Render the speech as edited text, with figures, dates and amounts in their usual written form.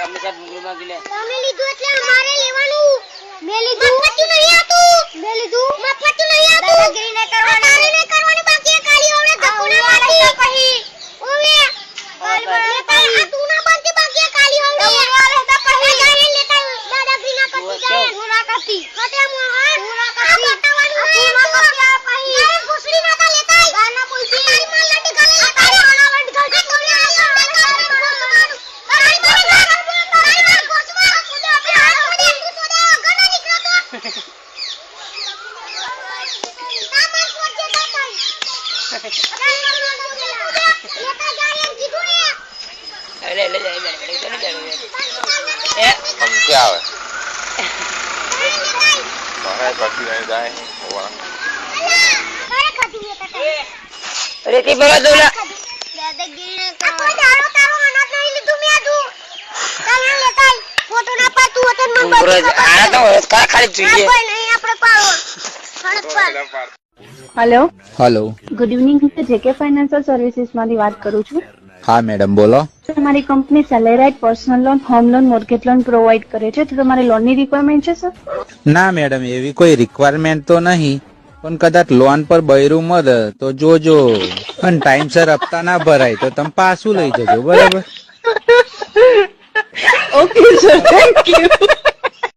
તમે સાહેબ મુંગળું માંગી લે. તમે લીધું એટલે અમારે લેવાનું. મે લીધું મફતું નહીં આતું. મે લીધું મફતું નહીં આતું. દાદાગીરી નહીં કરવાની. તારી નહીં કરવાની બાકી કાલી ઓળે ધક્કુના બાકી પછી. ઓવે લેતા આ તું ના બાકી બાકી કાલી ઓળે. ઓવે લેતા પછી ગાય લેતા દાદાગીરી ના કરતી જાય. તું ના કરતી. કટે મો હા. તું ના કરતી. બતાવાનું નહીં. તું ના કરતી આ પછી. એ ઘુસડી ના તા લેતા. ગાના બોલતી. તારી માલ લટ ગલે. તારી માલ લટ ગલે. क्या है मारा बाकी नहीं जाए होगा અરે તે બોલા દોલા દાદાગીરી ને કોઈ દાડો તારો અનાજ નહીં લીધું મે આદુ તને લેતા ફોટો ના પાતું હોતે મન મુંગળું આના તો ખાલી જોઈએ કોઈ નહીં આપણે પાડો સડક પર हेलो हेलो गुड इवनिंग હું જેકે ફાઇનાન્શિયલ સર્વિસીસ માંથી વાત કરું છું. हाँ मैडम बोलो. તમારી કંપની સેલેરાઇટ personal loan, home loan, mortgage loan provide કરે છે, તો તમારે લોનની રિક્વાયરમેન્ટ છે સર? ના મેડમ એવી કોઈ રિક્વાયરમેન્ટ તો નહીં, પણ કદાચ લોન પર બૈરું મળે તો જોજો, અને ટાઈમસર હપ્તા ના ભરાય તો તમે પાછું લઈ જજો, બરાબર? Okay sir, thank you.